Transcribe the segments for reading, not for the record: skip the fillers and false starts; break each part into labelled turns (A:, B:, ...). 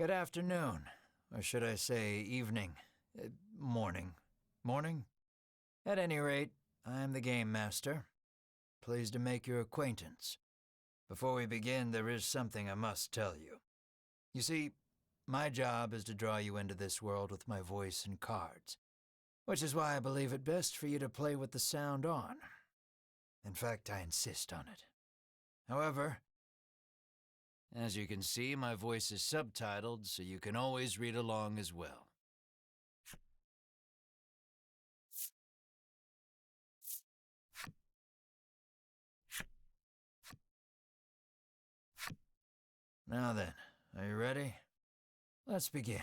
A: Good afternoon, or should I say evening, morning. Morning? At any rate, I am the Game Master. Pleased to make your acquaintance. Before we begin, there is something I must tell you. You see, my job is to draw you into this world with my voice and cards, which is why I believe it best for you to play with the sound on. In fact, I insist on it. However, as you can see, my voice is subtitled, so you can always read along as well. Now then, are you ready? Let's begin.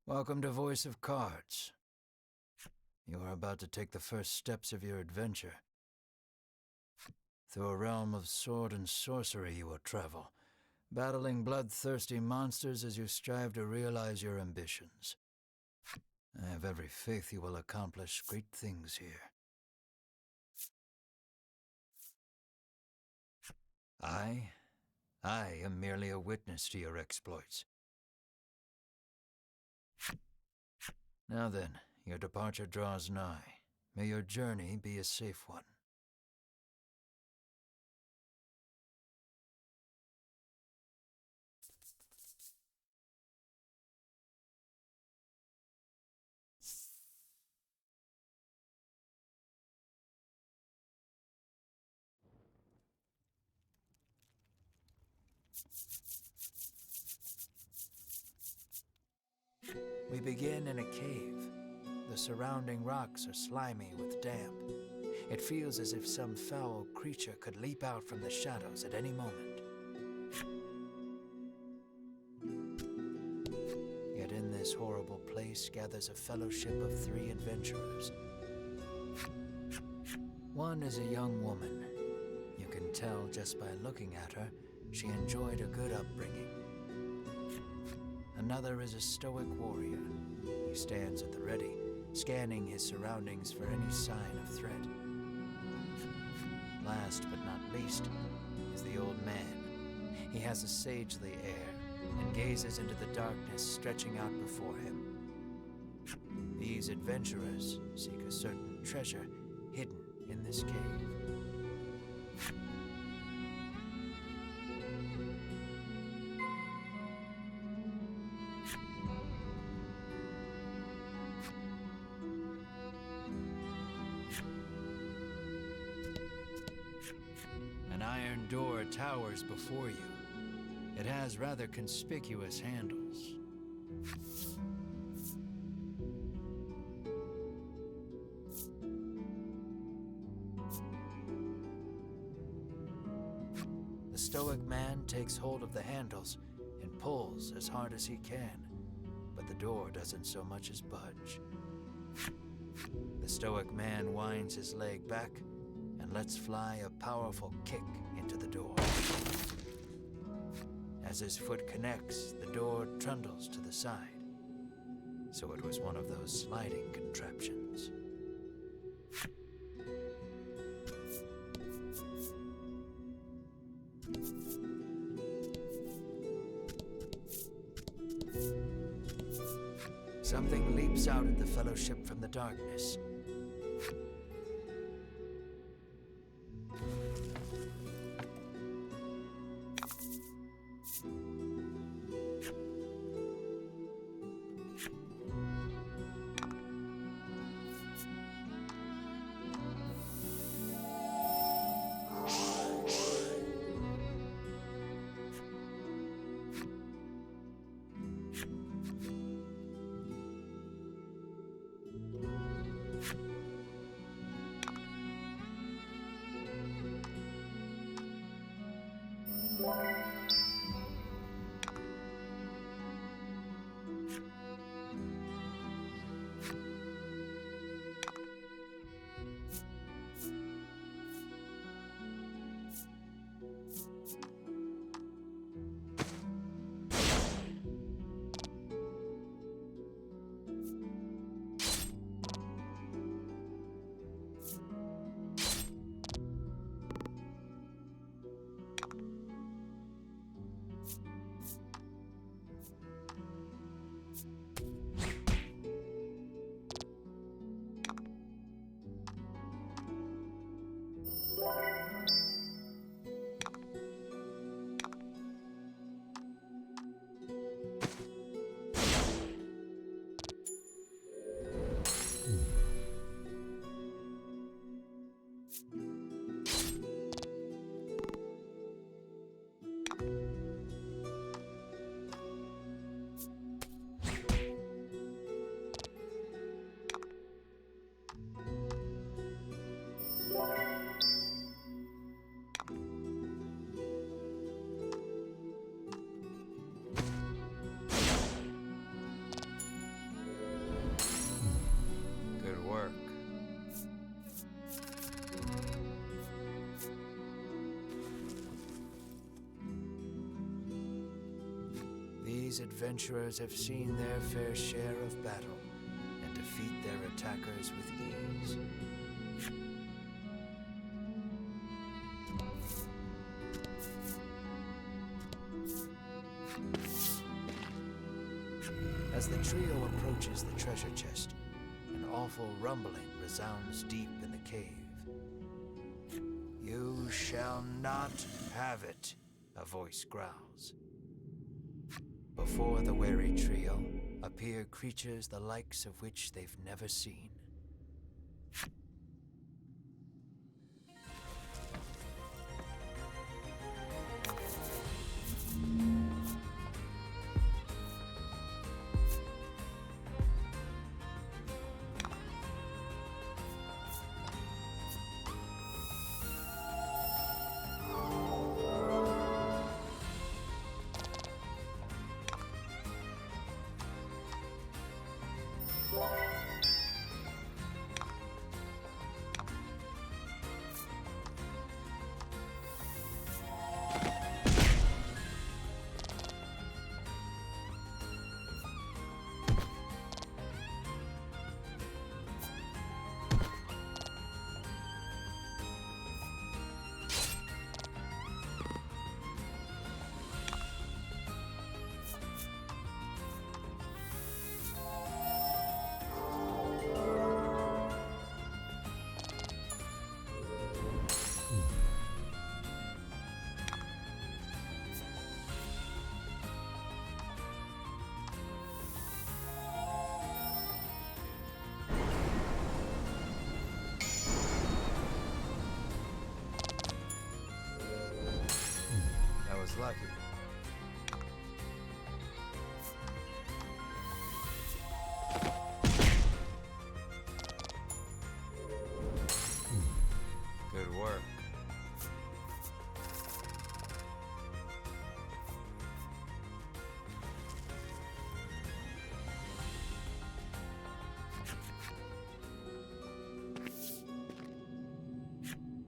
A: Welcome to Voice of Cards. You are about to take the first steps of your adventure. Through a realm of sword and sorcery you will travel, battling bloodthirsty monsters as you strive to realize your ambitions. I have every faith you will accomplish great things here. I am merely a witness to your exploits. Now then, your departure draws nigh. May your journey be a safe one. We begin in a cave. The surrounding rocks are slimy with damp. It feels as if some foul creature could leap out from the shadows at any moment. Yet in this horrible place gathers a fellowship of 3 adventurers. One is a young woman. You can tell just by looking at her, she enjoyed a good upbringing. Another is a stoic warrior. He stands at the ready, scanning his surroundings for any sign of threat. Last but not least is the old man. He has a sagely air and gazes into the darkness stretching out before him. These adventurers seek a certain treasure hidden in this cave. An iron door towers before you. It has rather conspicuous handles. The stoic man takes hold of the handles and pulls as hard as he can, but the door doesn't so much as budge. The stoic man winds his leg back and lets fly a powerful kick into the door. As his foot connects, the door trundles to the side. So it was one of those sliding contraptions. Something leaps out at the fellowship from the darkness. work. These adventurers have seen their fair share of battle and defeat their attackers with ease. As the trio approaches the treasure chest, an awful rumbling resounds deep in the cave. "You shall not have it," a voice growls. Before the wary trio appear creatures the likes of which they've never seen. Lucky. Good work.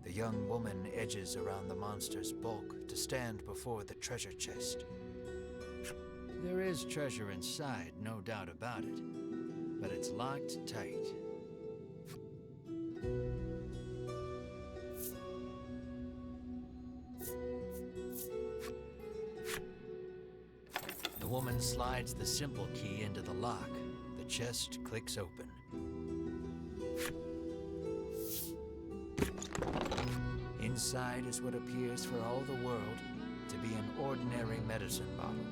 A: The young woman edges around the monster's bulk to stand before the treasure chest. There is treasure inside, no doubt about it, but it's locked tight. The woman slides the simple key into the lock. The chest clicks open. Inside is what appears for all the world to be an ordinary medicine bottle.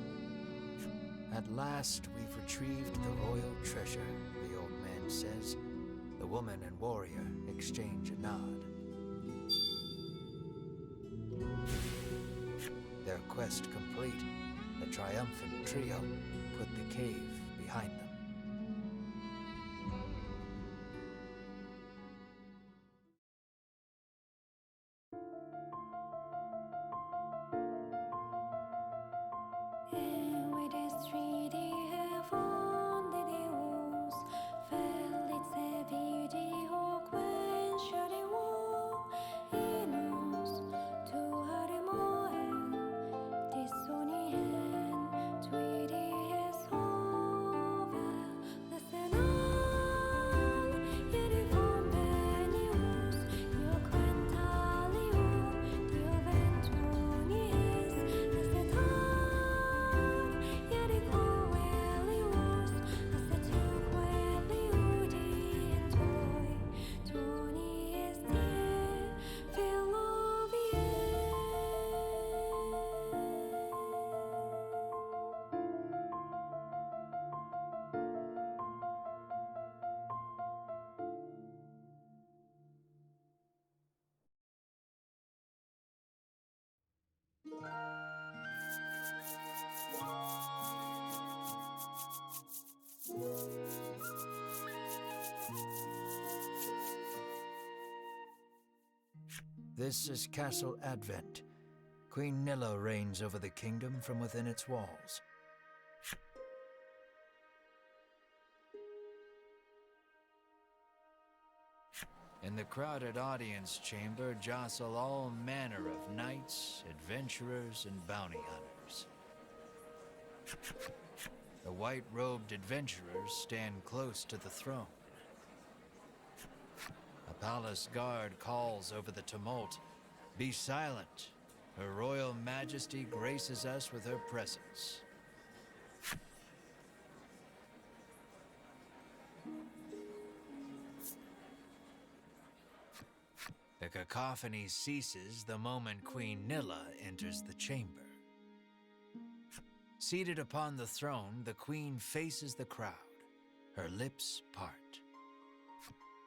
A: At last, we've retrieved the royal treasure, the old man says. The woman and warrior exchange a nod. Their quest complete, the triumphant trio put the cave behind them. This is Castle Advent. Queen Nilla reigns over the kingdom from within its walls. In the crowded audience chamber jostle all manner of knights, adventurers, and bounty hunters. The white-robed adventurers stand close to the throne. A palace guard calls over the tumult, "Be silent. Her Royal Majesty graces us with her presence." The cacophony ceases the moment Queen Nilla enters the chamber. Seated upon the throne, the queen faces the crowd, her lips part.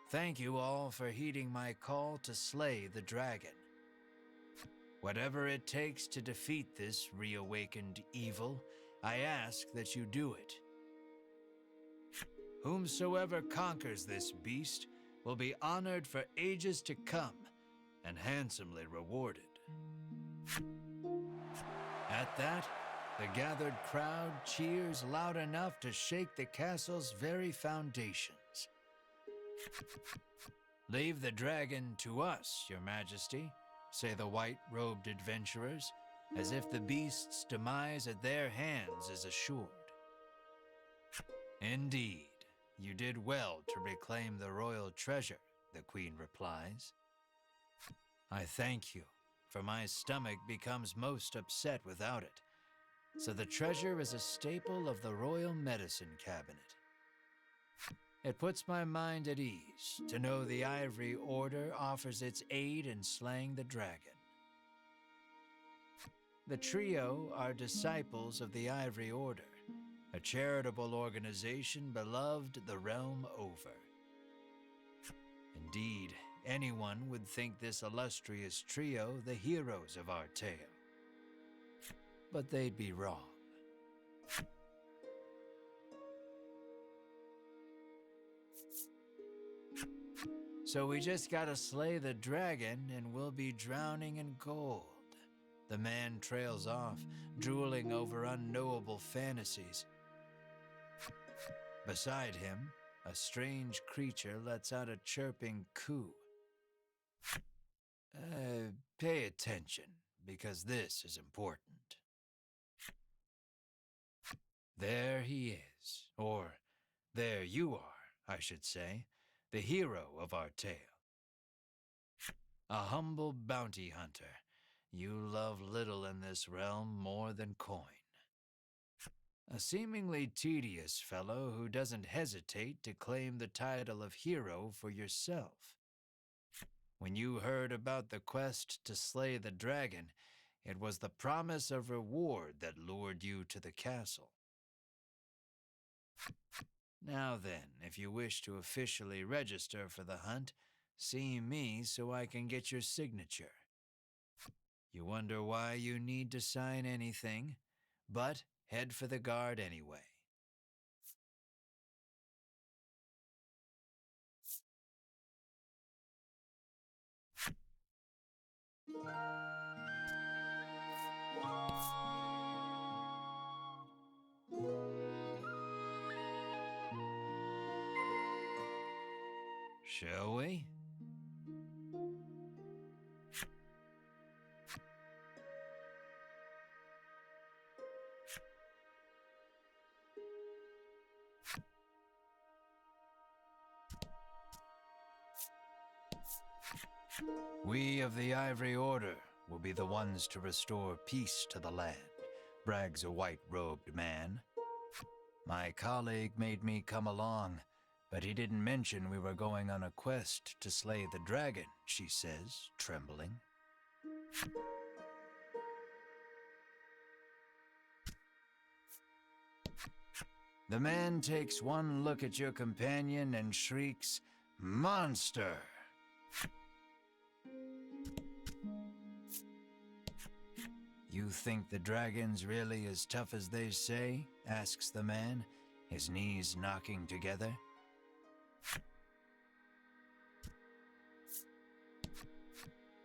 A: "Thank you all for heeding my call to slay the dragon. Whatever it takes to defeat this reawakened evil, I ask that you do it. Whomsoever conquers this beast will be honored for ages to come and handsomely rewarded." At that, the gathered crowd cheers loud enough to shake the castle's very foundations. "Leave the dragon to us, Your Majesty," say the white-robed adventurers, as if the beast's demise at their hands is assured. "Indeed, you did well to reclaim the royal treasure," the queen replies. "I thank you, for my stomach becomes most upset without it, so the treasure is a staple of the royal medicine cabinet. It puts my mind at ease to know the Ivory Order offers its aid in slaying the dragon. The trio are disciples of the Ivory Order, a charitable organization beloved the realm over. Indeed, anyone would think this illustrious trio the heroes of our tale. But they'd be wrong. So we just gotta slay the dragon and we'll be drowning in gold. The man trails off, drooling over unknowable fantasies. Beside him, a strange creature lets out a chirping coo. Pay attention, because this is important. There he is, or there you are, I should say, the hero of our tale. A humble bounty hunter. You love little in this realm more than coin. A seemingly tedious fellow who doesn't hesitate to claim the title of hero for yourself. When you heard about the quest to slay the dragon, it was the promise of reward that lured you to the castle. Now then, if you wish to officially register for the hunt, see me so I can get your signature. You wonder why you need to sign anything, but head for the guard anyway. Shall we? We of the Ivory Order will be the ones to restore peace to the land, brags a white-robed man. My colleague made me come along, but he didn't mention we were going on a quest to slay the dragon, she says, trembling. The man takes one look at your companion and shrieks, "Monster!" You think the dragon's really as tough as they say? Asks the man, his knees knocking together.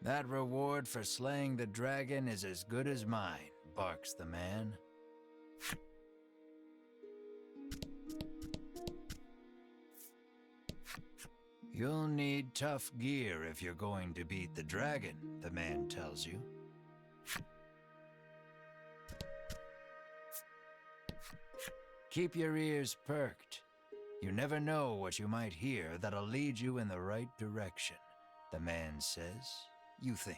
A: That reward for slaying the dragon is as good as mine, barks the man. You'll need tough gear if you're going to beat the dragon, the man tells you. Keep your ears perked. You never know what you might hear that'll lead you in the right direction, the man says. You think.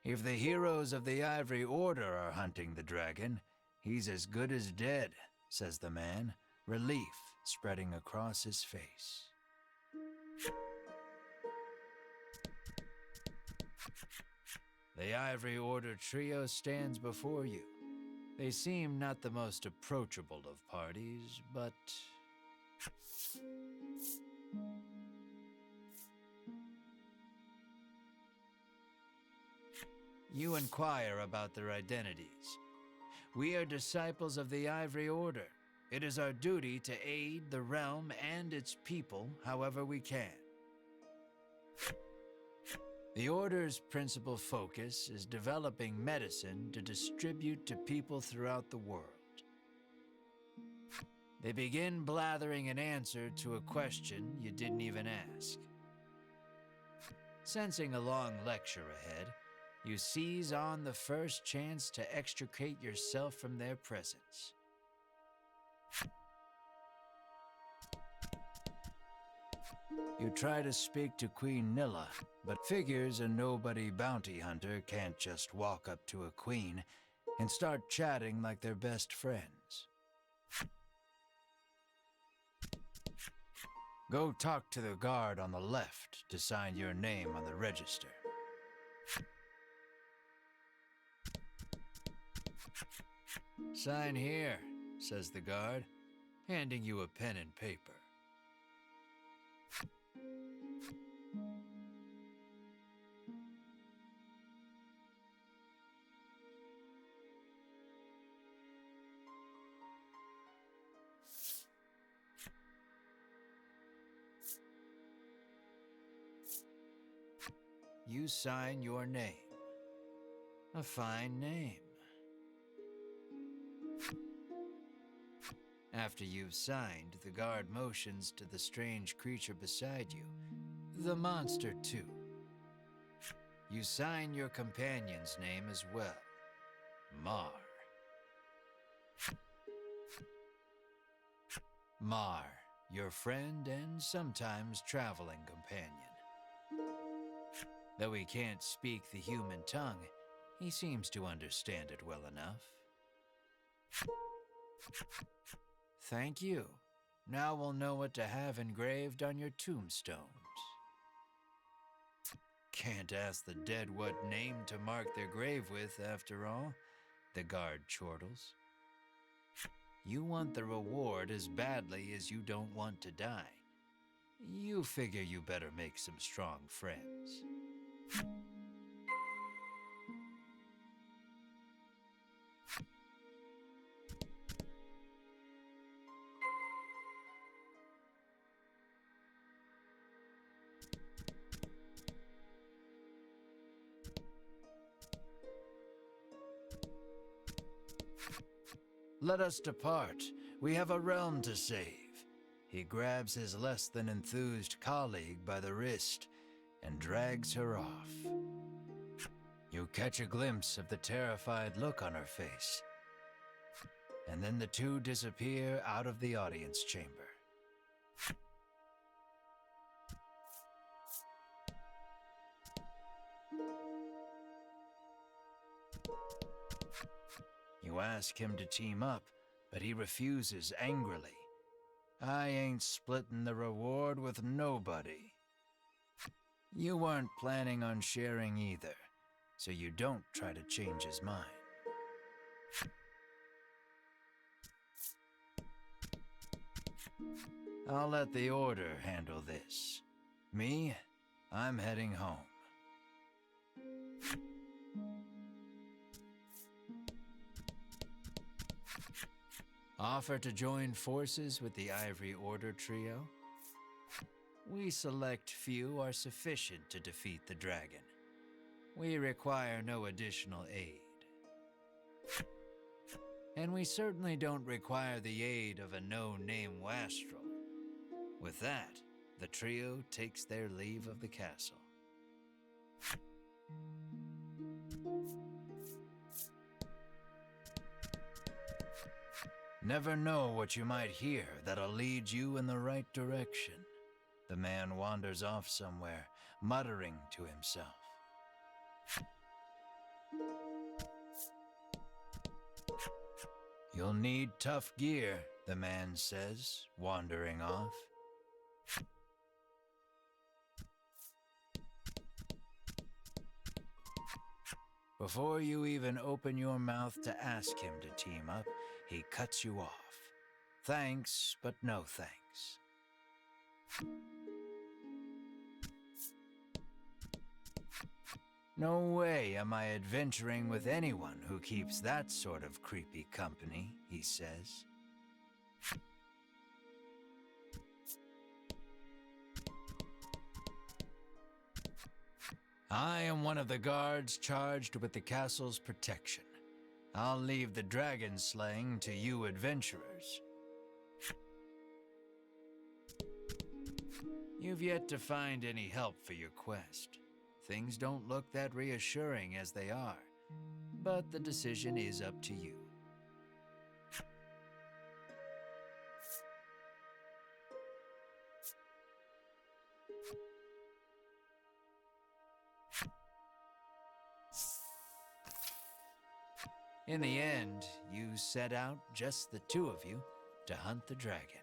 A: If the heroes of the Ivory Order are hunting the dragon, he's as good as dead, says the man, relief spreading across his face. The Ivory Order trio stands before you. They seem not the most approachable of parties, but... You inquire about their identities. We are disciples of the Ivory Order. It is our duty to aid the realm and its people however we can. The Order's principal focus is developing medicine to distribute to people throughout the world. They begin blathering an answer to a question you didn't even ask. Sensing a long lecture ahead, you seize on the first chance to extricate yourself from their presence. You try to speak to Queen Nilla, but figures a nobody bounty hunter can't just walk up to a queen and start chatting like they're best friends. Go talk to the guard on the left to sign your name on the register. Sign here, says the guard, handing you a pen and paper. You sign your name. A fine name. After you've signed, the guard motions to the strange creature beside you, the monster too. You sign your companion's name as well, Mar. Mar, your friend and sometimes traveling companion. Though he can't speak the human tongue, he seems to understand it well enough. Thank you. Now we'll know what to have engraved on your tombstones. Can't ask the dead what name to mark their grave with, after all, the guard chortles. You want the reward as badly as you don't want to die. You figure you better make some strong friends. Let us depart. We have a realm to save. He grabs his less than enthused colleague by the wrist and drags her off. You catch a glimpse of the terrified look on her face, and then the two disappear out of the audience chamber. You ask him to team up, but he refuses angrily. I ain't splitting the reward with nobody. You weren't planning on sharing either, so you don't try to change his mind. I'll let the Order handle this. Me, I'm heading home. Offer to join forces with the Ivory Order trio? We select few are sufficient to defeat the dragon. We require no additional aid. And we certainly don't require the aid of a no-name wastrel. With that, the trio takes their leave of the castle. Never know what you might hear that'll lead you in the right direction. The man wanders off somewhere, muttering to himself. You'll need tough gear, the man says, wandering off. Before you even open your mouth to ask him to team up, he cuts you off. Thanks, but no thanks. No way am I adventuring with anyone who keeps that sort of creepy company, he says. I am one of the guards charged with the castle's protection. I'll leave the dragon slaying to you adventurers. You've yet to find any help for your quest. Things don't look that reassuring as they are, but the decision is up to you. In the end, you set out, just the two of you, to hunt the dragon.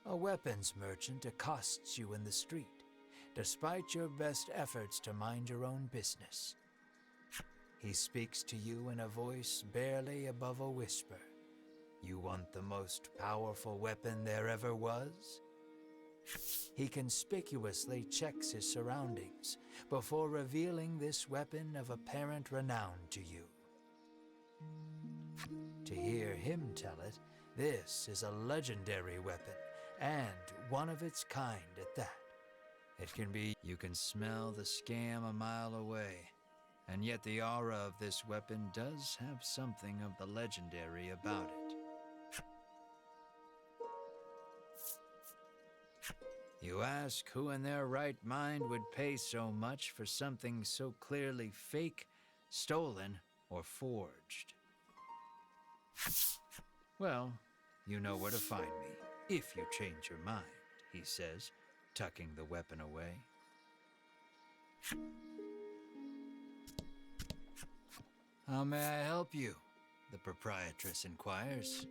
A: A weapons merchant accosts you in the street, despite your best efforts to mind your own business. He speaks to you in a voice barely above a whisper. You want the most powerful weapon there ever was? He conspicuously checks his surroundings before revealing this weapon of apparent renown to you. To hear him tell it, this is a legendary weapon, and one of its kind at that. It can be, you can smell the scam a mile away, and yet the aura of this weapon does have something of the legendary about it. You ask who in their right mind would pay so much for something so clearly fake, stolen, or forged. Well, you know where to find me, if you change your mind, he says, tucking the weapon away. How may I help you? The proprietress inquires.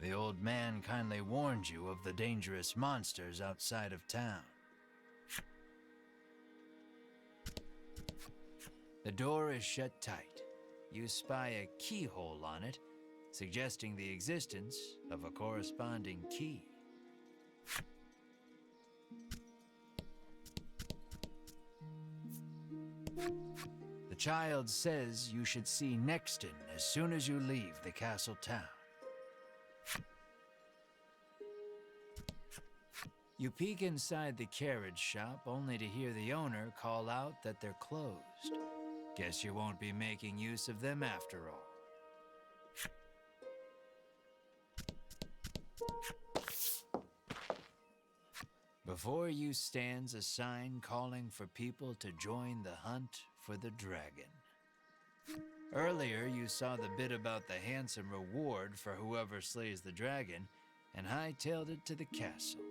A: The old man kindly warned you of the dangerous monsters outside of town. The door is shut tight. You spy a keyhole on it, suggesting the existence of a corresponding key. The child says you should see Nexton as soon as you leave the castle town. You peek inside the carriage shop only to hear the owner call out that they're closed. Guess you won't be making use of them after all. Before you stands a sign calling for people to join the hunt for the dragon. Earlier, you saw the bit about the handsome reward for whoever slays the dragon and hightailed it to the castle.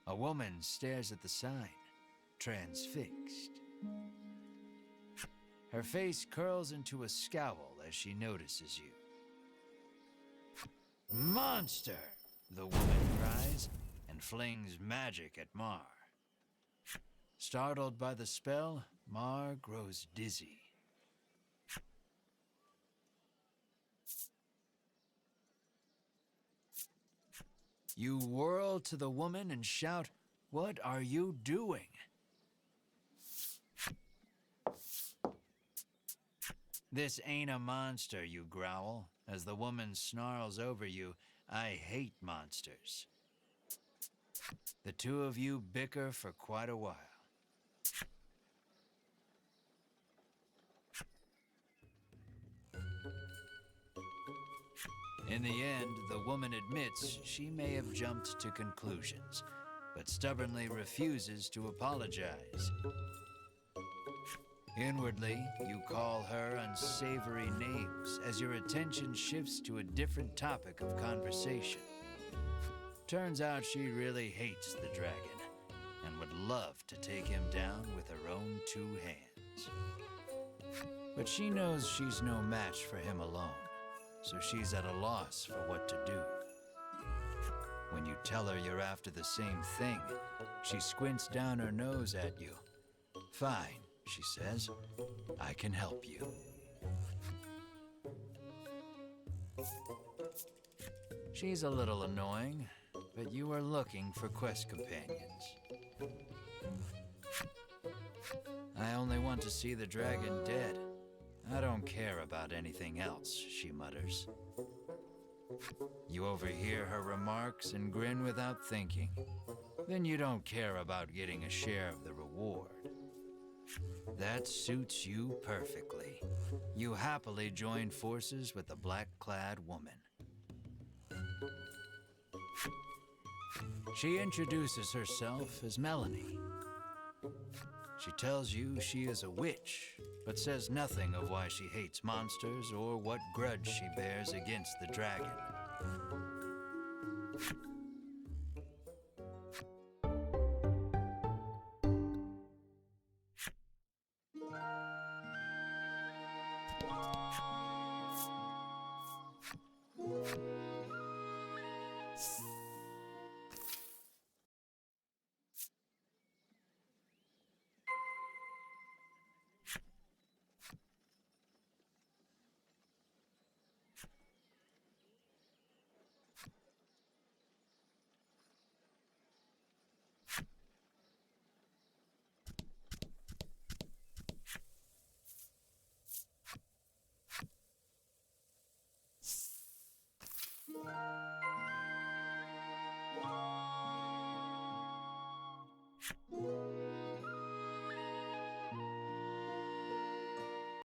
A: A woman stares at the sign, transfixed. Her face curls into a scowl as she notices you. "Monster!" the woman cries, and and flings magic at Mar. Startled by the spell, Mar grows dizzy. You whirl to the woman and shout, "What are you doing?" "This ain't a monster," you growl, as the woman snarls over you, "I hate monsters." The two of you bicker for quite a while. In the end, the woman admits she may have jumped to conclusions, but stubbornly refuses to apologize. Inwardly, you call her unsavory names as your attention shifts to a different topic of conversation. Turns out she really hates the dragon and would love to take him down with her own two hands. But she knows she's no match for him alone, so she's at a loss for what to do. When you tell her you're after the same thing, she squints down her nose at you. "Fine," she says, "I can help you." She's a little annoying, but you are looking for quest companions. "I only want to see the dragon dead. I don't care about anything else," she mutters. You overhear her remarks and grin without thinking. Then you don't care about getting a share of the reward. That suits you perfectly. You happily join forces with the black-clad woman. She introduces herself as Melanie. She tells you she is a witch, but says nothing of why she hates monsters or what grudge she bears against the dragon.